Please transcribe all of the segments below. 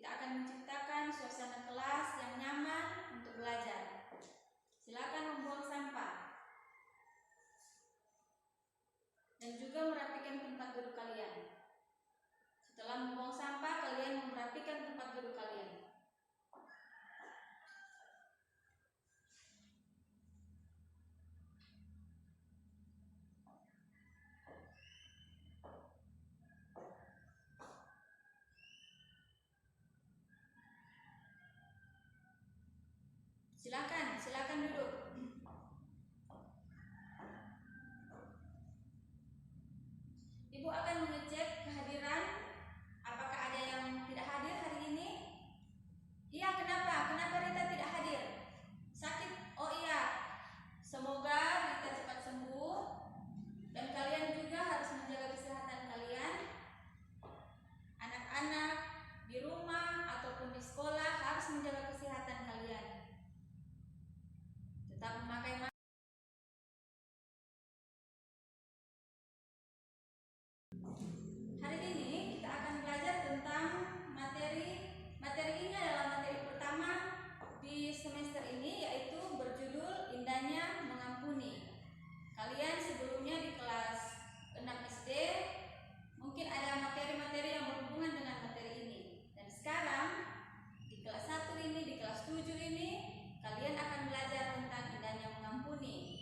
kita akan menciptakan suasana kelas yang nyaman untuk belajar. Silakan membuang sampah dan juga merapikan tempat duduk kalian. Setelah membuang sampah, kalian merapikan tempat duduk kalian. Silakan duduk. Ibu akan mengecek kehadiran. Apakah ada yang tidak hadir hari ini? Iya, kenapa? Kenapa Rita tidak hadir? Sakit? Oh iya. Semoga Rita cepat sembuh dan kalian juga harus menjaga kesehatan kalian. Anak-anak di rumah ataupun di sekolah harus menjaga kesehatan kalian. Tetap memakai masker. Hari ini kita akan belajar tentang materi ini adalah materi pertama di semester ini, yaitu berjudul Indahnya Mengampuni. Kalian sebelumnya di kelas 6 SD mungkin ada materi-materi yang berhubungan dengan materi ini. Dan sekarang di kelas 1 ini, di kelas 7 ini, kalian akan belajar tentang indahnya mengampuni.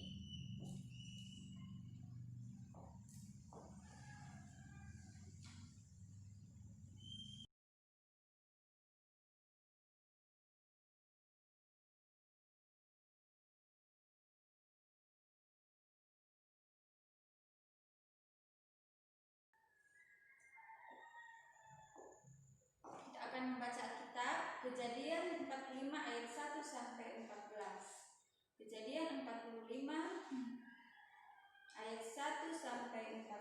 Kita akan membaca Alkitab, Kejadian 45 ayat 1 sampai 14. Kejadian 45 ayat 1 sampai 14.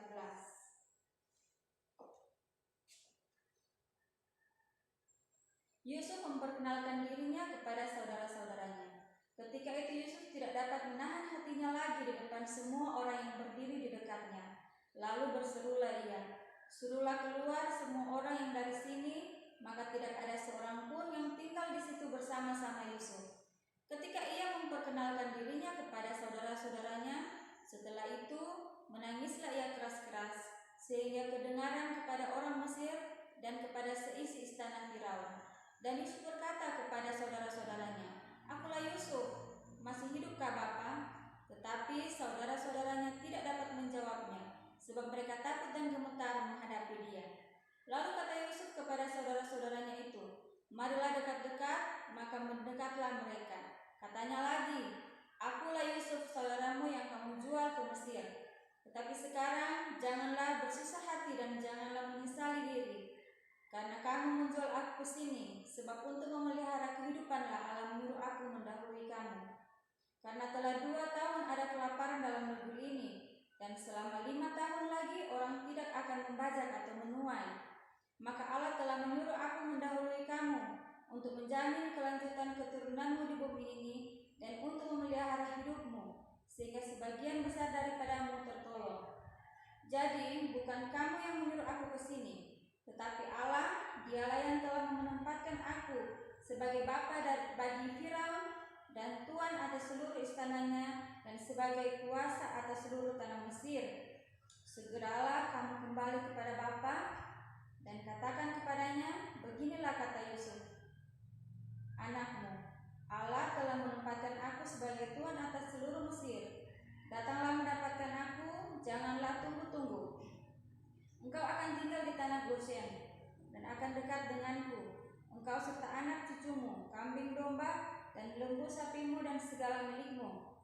Yusuf memperkenalkan dirinya kepada saudara-saudaranya. Ketika itu Yusuf tidak dapat menahan hatinya lagi di depan semua orang yang berdiri di dekatnya. Lalu berserulah ia, "Suruhlah keluar semua orang yang dari sini." Maka tidak ada seorang pun yang tinggal di situ bersama-sama Yusuf. Ketika ia memperkenalkan dirinya kepada saudara-saudaranya, setelah itu menangislah ia keras-keras, sehingga kedengaran kepada orang Mesir dan kepada seisi istana Firaun. Dan Yusuf berkata kepada saudara-saudaranya, "Akulah Yusuf, masih hidupkah Bapa?" Tetapi saudara-saudaranya tidak dapat menjawabnya, sebab mereka takut dan gemetar menghadapi dia. Lalu kata Yusuf kepada saudara-saudaranya itu, "Marilah dekat-dekat." Maka mendekatlah mereka. Katanya lagi, "Akulah Yusuf, saudaramu yang kamu jual ke Mesir. Tetapi sekarang janganlah bersusah hati dan janganlah menyesali diri, karena kamu menjual aku ke sini, sebab untuk memelihara kehidupanlah Allah menyuruh aku mendahului kamu. Karena telah 2 tahun ada kelaparan dalam negeri ini, dan selama 5 tahun lagi orang tidak akan membajak atau menuai. Maka Allah telah menyuruh aku mendahului kamu untuk menjamin kelanjutan keturunanmu di bumi ini dan untuk memelihara hidupmu, sehingga sebagian besar daripadamu tertolong. Jadi bukan kamu yang menyuruh aku ke sini, tetapi Allah, dialah yang telah menempatkan aku sebagai bapa bagi Firaun dan tuan atas seluruh istananya dan sebagai kuasa atas seluruh tanah Mesir. Segeralah kamu kembali kepada bapa dan katakan kepadanya, beginilah kata Yusuf, anakmu, Allah telah menempatkan aku sebagai tuan atas seluruh Mesir. Datanglah mendapatkan aku, janganlah tunggu-tunggu. Engkau akan tinggal di tanah Goshen dan akan dekat denganku, engkau serta anak cucumu, kambing domba dan lembu sapimu dan segala milikmu.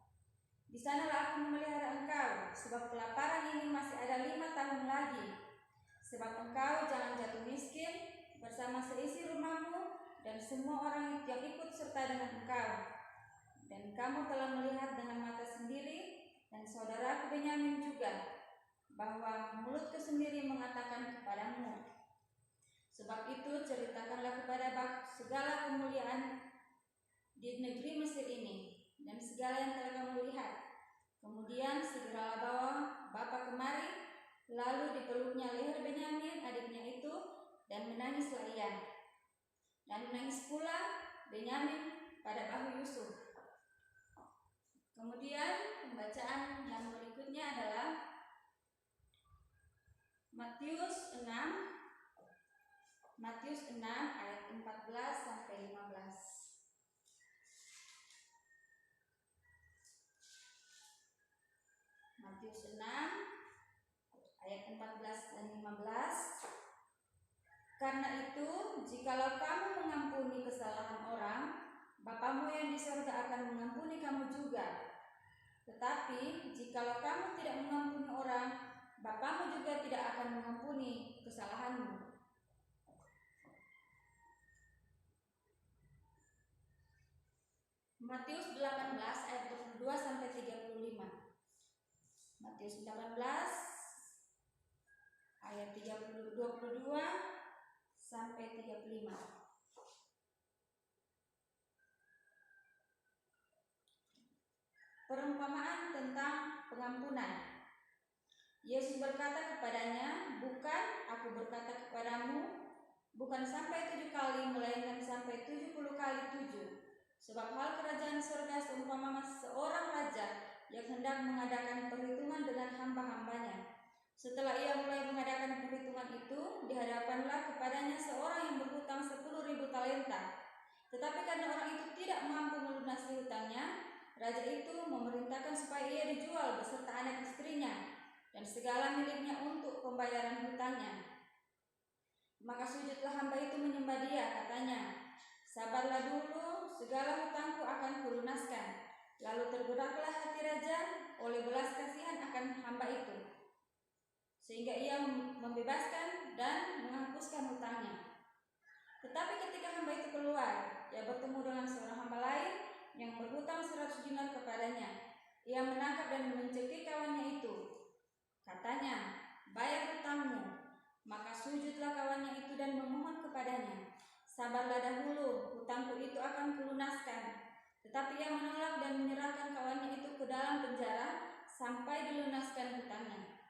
Di sanalah aku memelihara engkau, sebab kelaparan ini masih ada 5 tahun lagi. Sebab engkau jangan jatuh miskin bersama seisi rumahmu dan semua orang yang ikut serta dengan engkau. Dan kamu telah melihat dengan mata sendiri dan saudaraku Benyamin juga, bahwa mulutku sendiri mengatakan kepadamu. Sebab itu ceritakanlah kepada segala kemuliaan di negeri Mesir ini dan segala yang telah kamu lihat. Kemudian segeralah bawa bapa kemari. Lalu dipeluknya leher Benyamin adiknya itu dan menangislah ia. dan menangis pula Benyamin pada bahu Yusuf. Kemudian pembacaan yang berikutnya adalah Matius 6 ayat 14 sampai 15. Matius 6 ayat 14 dan 15. Karena itu, jikalau kamu mengampuni kesalahan orang, Bapamu yang di surga akan mengampuni kamu juga. Tetapi, jikalau kamu tidak mengampuni orang, Bapamu juga tidak akan mengampuni kesalahanmu. Matius 18 ayat 22 sampai 35. Matius 18 ayat 22 sampai 35. Perumpamaan tentang pengampunan. Yesus berkata kepadanya, "Bukan, aku berkata kepadamu, bukan sampai 7 kali, melainkan sampai 70 kali 7. Sebab hal kerajaan surga seumpama seorang raja yang hendak mengadakan perhitungan dengan hamba-hambanya. Setelah ia mulai mengadakan perhitungan itu, dihadapkanlah kepadanya seorang yang berhutang 10.000 talenta. Tetapi karena orang itu tidak mampu melunasi hutangnya, raja itu memerintahkan supaya ia dijual beserta anak istrinya dan segala miliknya untuk pembayaran hutangnya. Maka sujudlah hamba itu menyembah dia, katanya, 'Sabarlah dulu, segala hutangku akan kulunaskan.' Lalu tergeraklah hati raja oleh belas kasihan akan hamba itu, sehingga ia membebaskan dan menghapuskan hutangnya. Tetapi ketika hamba itu keluar, ia bertemu dengan seorang hamba lain yang berhutang 100 dinar kepadanya. Ia menangkap dan mencekik kawannya itu. Katanya, 'Bayar hutangmu.' Maka sujudlah kawannya itu dan memohon kepadanya, 'Sabarlah dahulu, hutangku itu akan kulunaskan.' Tetapi ia menolak dan menyerahkan kawannya itu ke dalam penjara sampai dilunaskan hutangnya.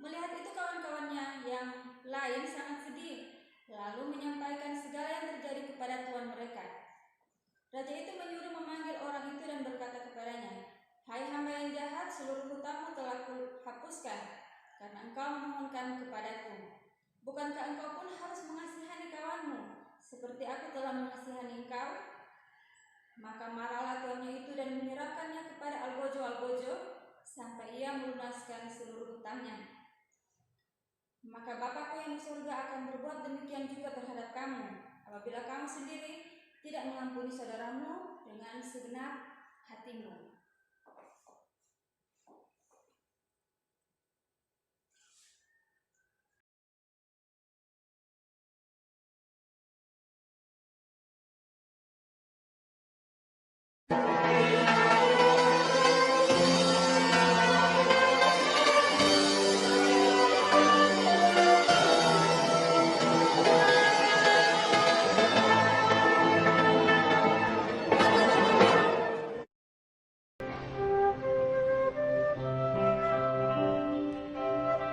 Melihat itu kawan-kawannya yang lain sangat sedih, lalu menyampaikan segala yang terjadi kepada tuan mereka. Raja itu menyuruh memanggil orang itu dan berkata kepadanya, 'Hai hamba yang jahat, seluruh hutangmu telah kuhapuskan, karena engkau memohonkan kepadaku. Bukankah engkau pun harus mengasihani kawanmu, seperti aku telah mengasihani engkau?' Maka marahlah tuannya itu dan menyerahkannya kepada algojo-algojo sampai ia melunaskan seluruh hutangnya. Maka Bapakku yang di surga akan berbuat demikian juga terhadap kamu, apabila kamu sendiri tidak mengampuni saudaramu dengan segenap hatimu."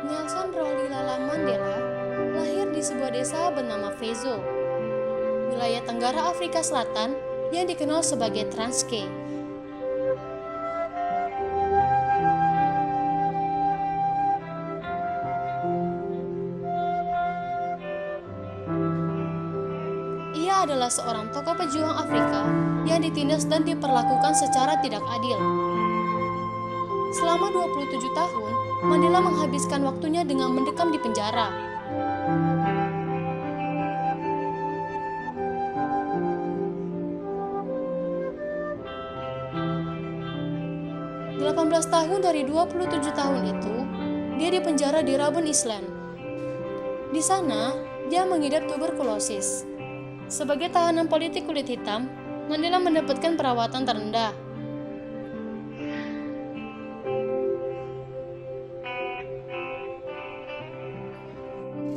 Nelson Rolihlahla Mandela lahir di sebuah desa bernama Vezo, wilayah Tenggara Afrika Selatan yang dikenal sebagai Transkei. Ia adalah seorang tokoh pejuang Afrika yang ditindas dan diperlakukan secara tidak adil. Selama 27 tahun, Mandela menghabiskan waktunya dengan mendekam di penjara. Delapan belas tahun dari 27 tahun itu, dia dipenjara di Robben Island. Di sana, dia mengidap tuberkulosis. Sebagai tahanan politik kulit hitam, Mandela mendapatkan perawatan terendah.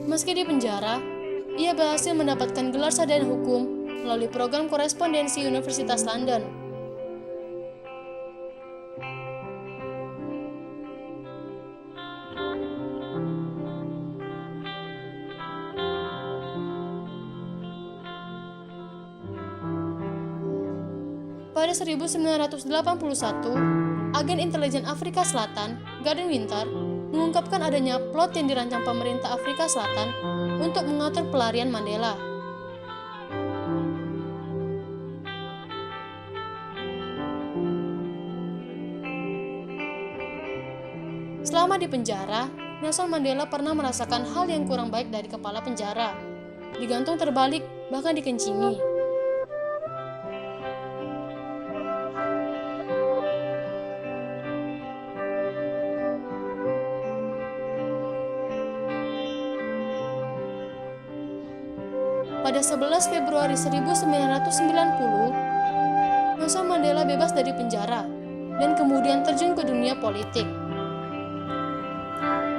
Meski di penjara, ia berhasil mendapatkan gelar sarjana hukum melalui program korespondensi Universitas London. Pada 1981, agen intelijen Afrika Selatan, Gordon Winter, mengungkapkan adanya plot yang dirancang pemerintah Afrika Selatan untuk mengatur pelarian Mandela. Selama di penjara, Nelson Mandela pernah merasakan hal yang kurang baik dari kepala penjara. Digantung terbalik, bahkan dikencingi. Pada 11 Februari 1990, Nelson Mandela bebas dari penjara dan kemudian terjun ke dunia politik.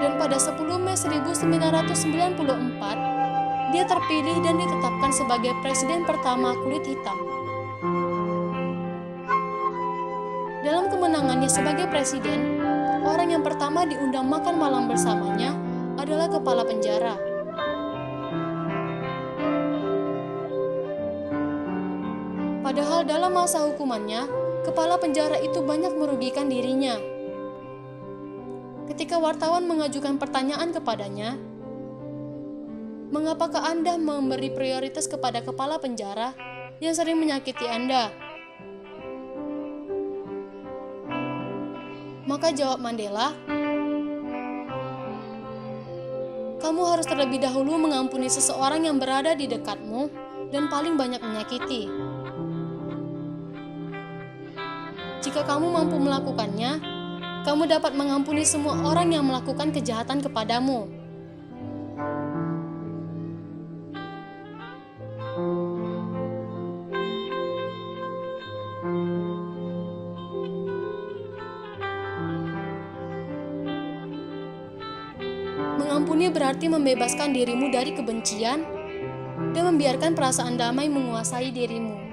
Dan pada 10 Mei 1994, dia terpilih dan ditetapkan sebagai presiden pertama kulit hitam. Dalam kemenangannya sebagai presiden, orang yang pertama diundang makan malam bersamanya adalah kepala penjara. Padahal dalam masa hukumannya, kepala penjara itu banyak merugikan dirinya. Ketika wartawan mengajukan pertanyaan kepadanya, "Mengapakah Anda memberi prioritas kepada kepala penjara yang sering menyakiti Anda?" Maka jawab Mandela, "Kamu harus terlebih dahulu mengampuni seseorang yang berada di dekatmu dan paling banyak menyakiti. Jika kamu mampu melakukannya, kamu dapat mengampuni semua orang yang melakukan kejahatan kepadamu." Mengampuni berarti membebaskan dirimu dari kebencian dan membiarkan perasaan damai menguasai dirimu.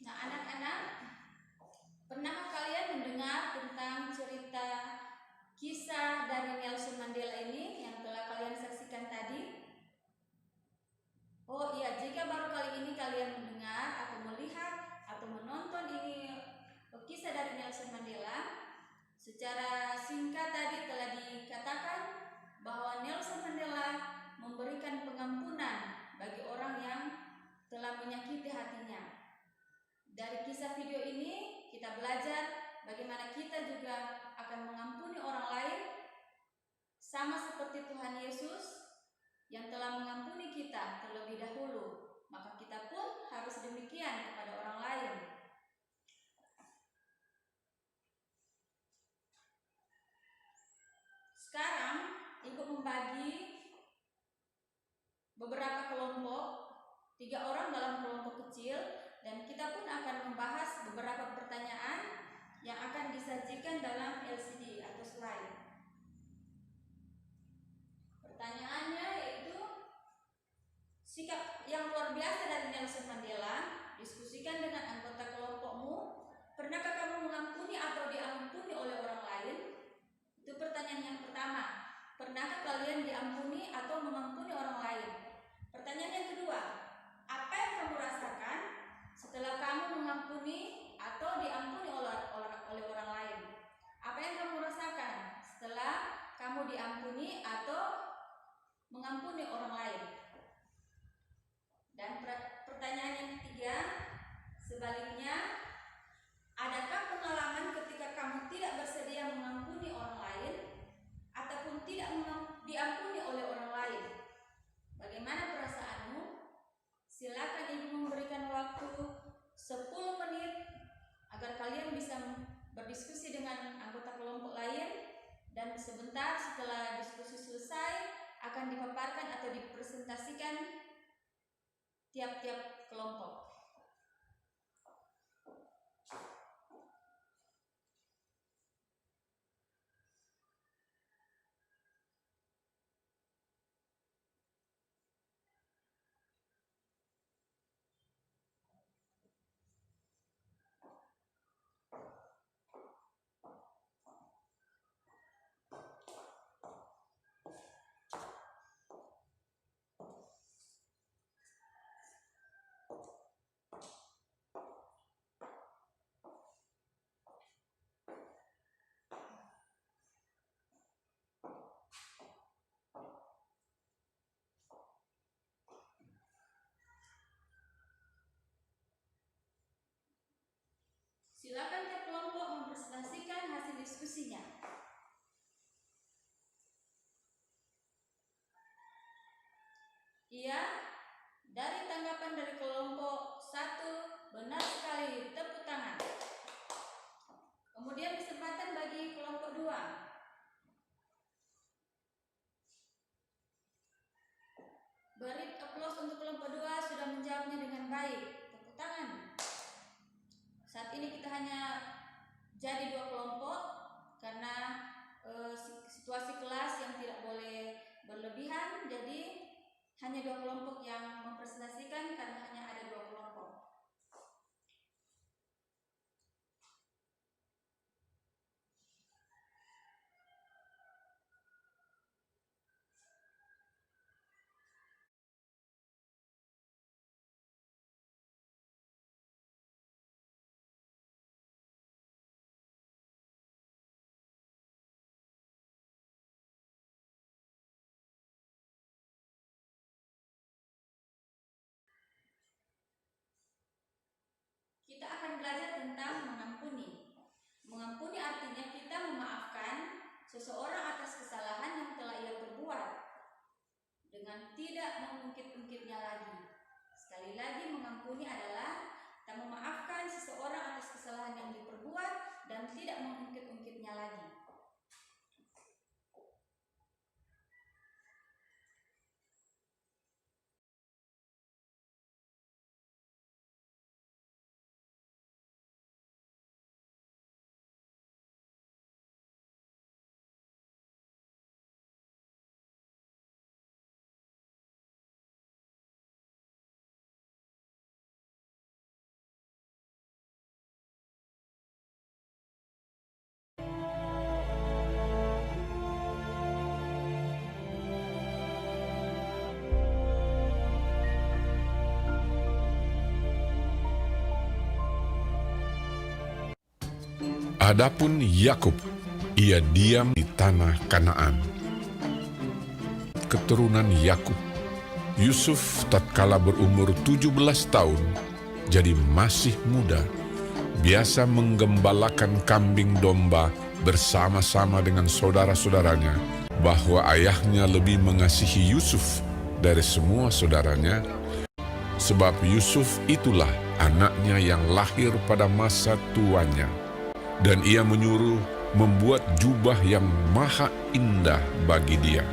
Nah, anak-anak, pernahkah kalian mendengar tentang cerita kisah dari Nelson Mandela ini yang telah kalian saksikan tadi? Oh iya, jika baru kali ini kalian mendengar atau melihat atau menonton ini kisah dari Nelson Mandela, secara singkat tadi telah dikatakan bahwa Nelson Mandela memberikan pengampunan bagi orang yang telah menyakiti hatinya. Dari kisah video ini kita belajar bagaimana kita juga akan mengampuni orang lain sama seperti Tuhan Yesus yang telah mengampuni kita terlebih dahulu. Maka kita pun harus demikian kepada orang lain. Sekarang Ibu membagi beberapa kelompok, 3 orang dalam kelompok kecil, dan kita pun akan membahas beberapa pertanyaan yang akan disajikan dalam LCD atau slide. Pertanyaannya yaitu, sikap yang luar biasa dari Nelson Mandela, diskusikan dengan anggota kelompokmu. Pernahkah kamu mengampuni atau diampuni oleh orang lain? Itu pertanyaan yang pertama. Pernahkah kalian diampuni atau mengampuni orang lain? Pertanyaan yang kedua, apa yang kamu rasakan setelah kamu mengampuni atau diampuni oleh orang lain? Apa yang kamu rasakan setelah kamu diampuni atau mengampuni orang lain? Dan pertanyaan yang ketiga, sebaliknya, adakah pengalaman ketika kamu tidak bersedia mengampuni orang lain ataupun tidak diampuni oleh orang lain? Bagaimana perasaanmu? Silakan Ibu memberikan waktu 10 menit agar kalian bisa berdiskusi dengan anggota kelompok lain, dan sebentar setelah diskusi selesai akan dipaparkan atau dipresentasikan tiap-tiap kelompok. Silakan tiap kelompok mempresentasikan hasil diskusinya. Iya, dari tanggapan dari kelompok 1, benar sekali, tepuk tangan. Kemudian kesempatan bagi kelompok 2. Beri aplaus untuk kelompok 2 sudah menjawabnya dengan baik. Tepuk tangan. Saat ini kita hanya jadi 2 kelompok karena situasi kelas yang tidak boleh berlebihan, jadi hanya 2 kelompok yang mempresentasikan karena hanya ada 2 kelompok. Kita akan belajar tentang mengampuni. Mengampuni artinya kita memaafkan seseorang atas kesalahan yang telah ia perbuat dengan tidak mengungkit-ungkitnya lagi. Sekali lagi, mengampuni adalah kita memaafkan seseorang atas kesalahan yang diperbuat dan tidak mengungkit-ungkitnya lagi. Adapun Yakub, ia diam di tanah Kanaan. Keturunan Yakub, Yusuf tatkala berumur 17 tahun, jadi masih muda, biasa menggembalakan kambing domba bersama-sama dengan saudara-saudaranya, bahwa ayahnya lebih mengasihi Yusuf dari semua saudaranya, sebab Yusuf itulah anaknya yang lahir pada masa tuanya. Dan ia menyuruh membuat jubah yang maha indah bagi dia.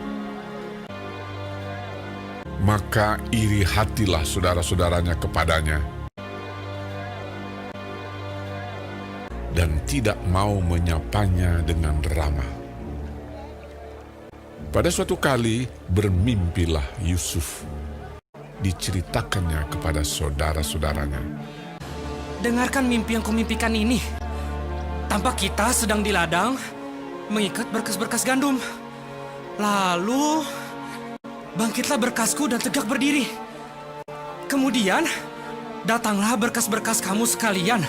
Maka iri hatilah saudara-saudaranya kepadanya, dan tidak mau menyapanya dengan ramah. Pada suatu kali bermimpilah Yusuf. Diceritakannya kepada saudara-saudaranya. Dengarkan mimpi yang kumimpikan ini. Tampak kita sedang di ladang mengikat berkas-berkas gandum. Lalu bangkitlah berkasku dan tegak berdiri. Kemudian datanglah berkas-berkas kamu sekalian,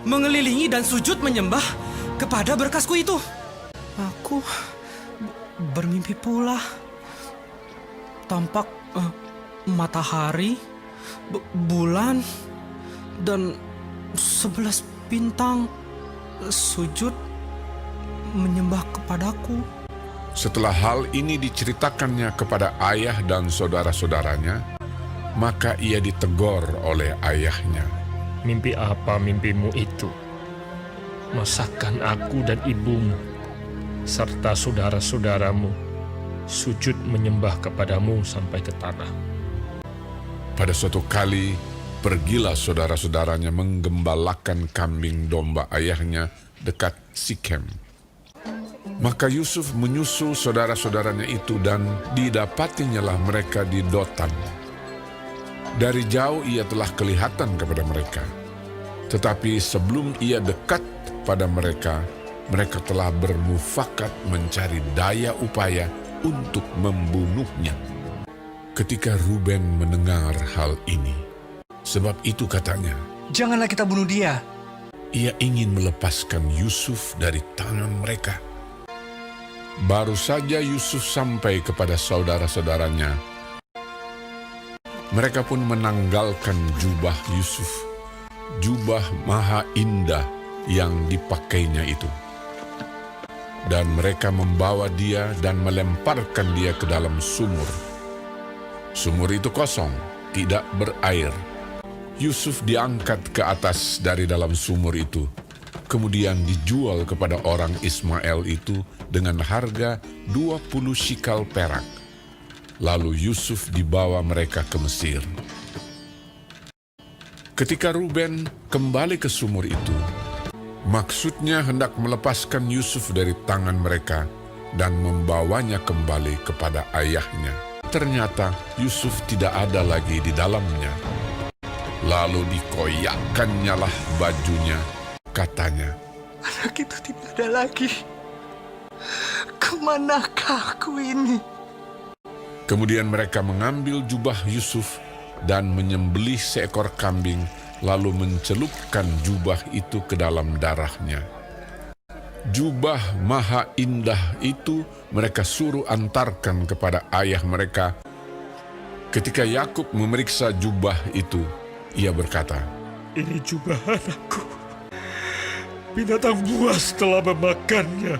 mengelilingi dan sujud menyembah kepada berkasku itu. Aku bermimpi pula. Tampak matahari, bulan, dan 11 bintang sujud menyembah kepadaku. Setelah hal ini diceritakannya kepada ayah dan saudara-saudaranya, maka ia ditegur oleh ayahnya. Mimpi apa mimpimu itu? Masakan aku dan ibumu serta saudara-saudaramu sujud menyembah kepadamu sampai ke tanah? Pada suatu kali, pergilah saudara-saudaranya menggembalakan kambing domba ayahnya dekat Sikem. Maka Yusuf menyusul saudara-saudaranya itu dan didapatinyalah mereka di Dotan. Dari jauh ia telah kelihatan kepada mereka. Tetapi sebelum ia dekat pada mereka, mereka telah bermufakat mencari daya upaya untuk membunuhnya. Ketika Ruben mendengar hal ini, sebab itu katanya, "Janganlah kita bunuh dia." ia ingin melepaskan Yusuf dari tangan mereka. Baru saja Yusuf sampai kepada saudara-saudaranya, mereka pun menanggalkan jubah Yusuf, jubah maha indah yang dipakainya itu. Dan mereka membawa dia dan melemparkan dia ke dalam sumur. Sumur itu kosong, tidak berair. Yusuf diangkat ke atas dari dalam sumur itu, kemudian dijual kepada orang Ismail itu dengan harga 20 shikal perak. Lalu Yusuf dibawa mereka ke Mesir. Ketika Ruben kembali ke sumur itu, maksudnya hendak melepaskan Yusuf dari tangan mereka dan membawanya kembali kepada ayahnya. Ternyata Yusuf tidak ada lagi di dalamnya. Lalu dikoyakkannya lah bajunya, katanya, Anak itu tidak ada lagi. Kemanakah aku ini? Kemudian mereka mengambil jubah Yusuf dan menyembelih seekor kambing, lalu mencelupkan jubah itu ke dalam darahnya. Jubah maha indah itu mereka suruh antarkan kepada ayah mereka. Ketika Yakub memeriksa jubah itu, ia berkata, Ini jubah anakku. Binatang buas telah memakannya.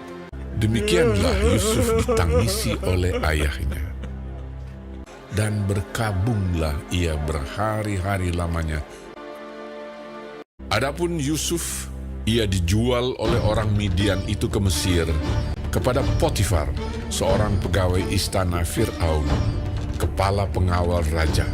Demikianlah Yusuf ditangisi oleh ayahnya. Dan berkabunglah ia berhari-hari lamanya. Adapun Yusuf, ia dijual oleh orang Midian itu ke Mesir, kepada Potifar, seorang pegawai istana Fir'aun, kepala pengawal raja.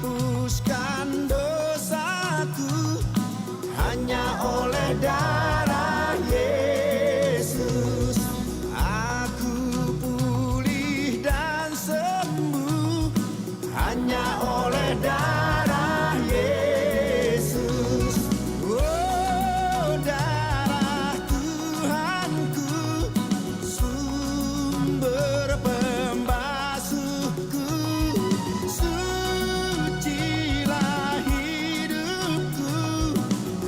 Dihapuskan dosaku hanya oleh darah Yesus. Aku pulih dan sembuh hanya oleh darah Yesus. Oh, darah Tuhanku, sumber pembasuhku. Sucilah hidupku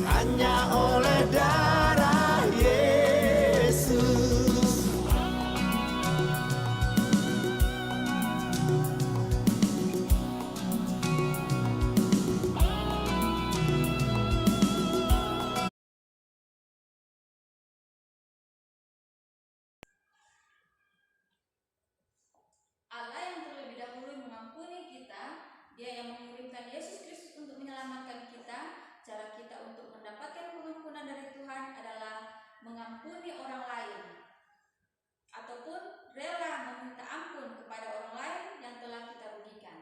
hanya oleh darah Yesus. Dia yang mengirimkan Yesus Kristus untuk menyelamatkan kita. Cara kita untuk mendapatkan pengampunan dari Tuhan adalah mengampuni orang lain ataupun rela meminta ampun kepada orang lain yang telah kita rugikan.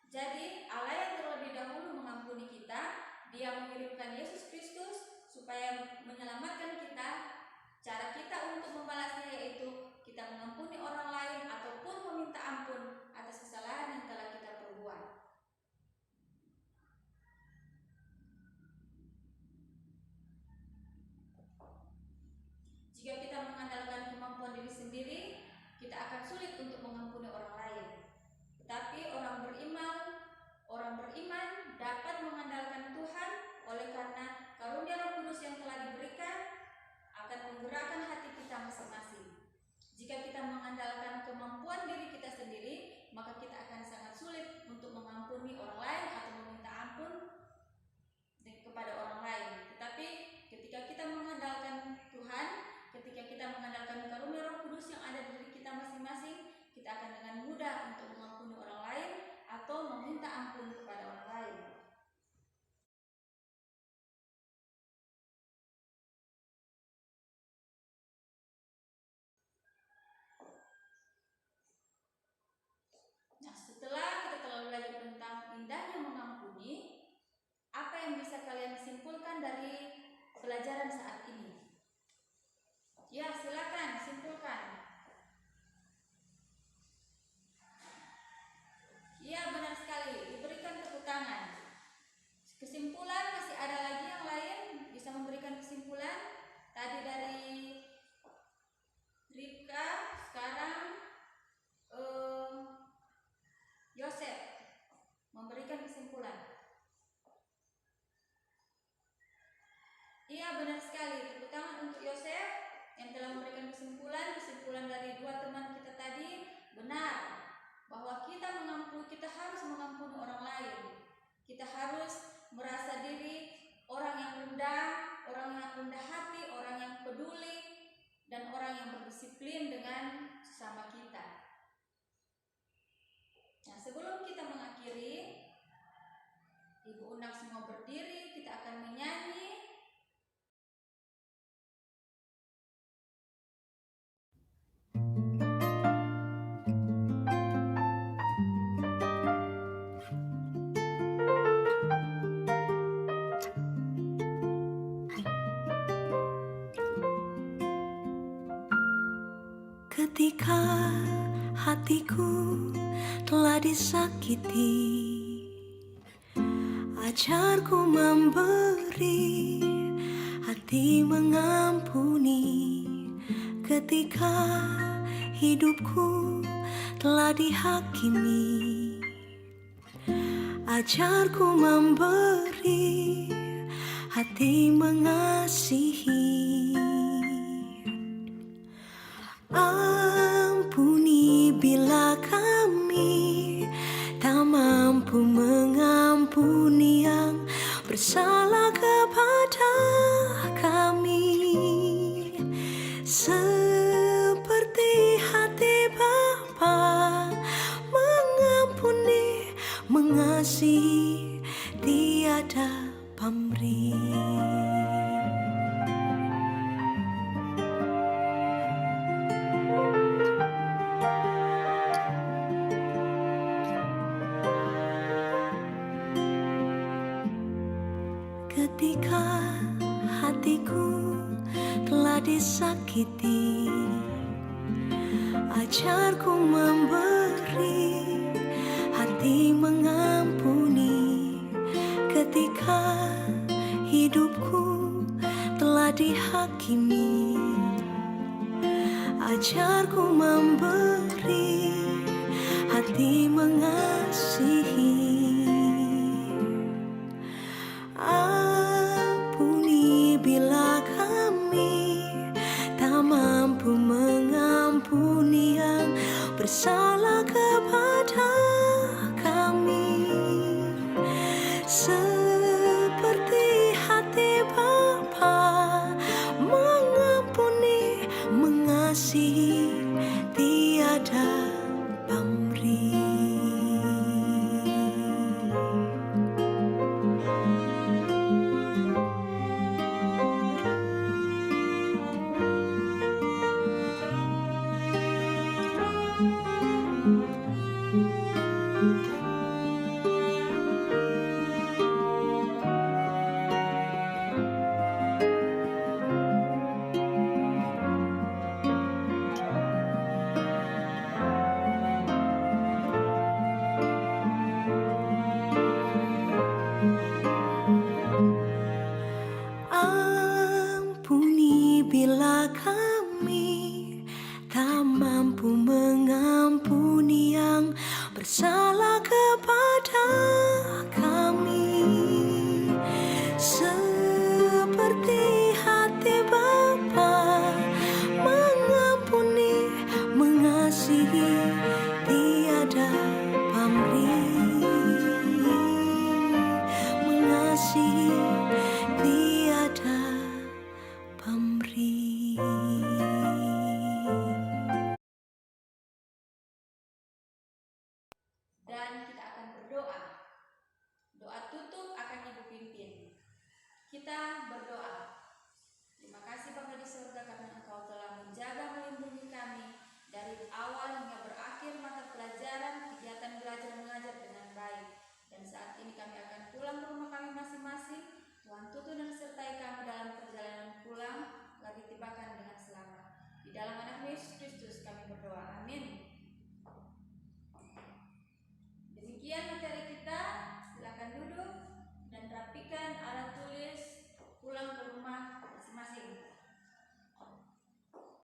Jadi Allah yang terlebih dahulu mengampuni kita, Dia mengirimkan Yesus Kristus supaya menyelamatkan kita. Cara kita untuk membalasnya yaitu kita mengampuni orang lain ataupun meminta ampun atas kesalahan yang telah kita perbuat. Jika kita mengandalkan kemampuan diri sendiri, kita akan sulit untuk mengampuni orang lain. Tetapi orang beriman dapat mengandalkan Tuhan oleh karena karunia Roh Kudus yang telah diberikan akan menggerakkan hati kita masing-masing. Jika kita mengandalkan kemampuan diri kita sendiri, maka kita akan sangat sulit untuk mengampuni orang lain atau meminta ampun kepada orang lain. Tetapi ketika kita mengandalkan Tuhan, ketika kita mengandalkan karunia Roh Kudus yang ada di diri kita masing-masing, kita akan dengan mudah untuk mengampuni orang lain atau meminta ampun kepada orang lain. Nah, setelah kita telah belajar tentang indahnya mengampuni, apa yang bisa kalian simpulkan dari pelajaran saat ini? Ya, silakan simpulkan. Ya, benar sekali. Diberikan tepuk tangan. Kesimpulan, masih ada lagi yang lain bisa memberikan kesimpulan? Tadi dari Rika, sekarang Yosef memberikan kesimpulan. Iya, benar sekali. Tepuk tangan untuk Yosef yang telah memberikan kesimpulan dari dua teman kita tadi. Benar bahwa kita harus mengampuni orang lain. Kita harus merasa diri orang yang rendah, orang yang rendah hati, orang yang peduli, dan orang yang berdisiplin dengan sesama kita. Nah, sebelum kita mengakhiri, Ibu undang semua berdiri, kita akan menyanyi. Ketika hatiku telah disakiti, ajarku memberi, hati mengampuni. Ketika hidupku telah dihakimi, ajarku memberi, hati mengasihi. Ampuni bila kami tak mampu mengampuni yang bersalah kepada kami, seperti hati Bapa mengampuni, mengasihi, tiada pamrih. Ketika hatiku telah disakiti, ajarku memberi, hati mengampuni. Ketika hidupku telah dihakimi, ajarku memberi, hati mengasihi. Ampuni bila kami tak mampu mengampuni yang bersalah kepada kami, seperti hati Bapa mengampuni, mengasihi, tiada pamrih. Kita berdoa.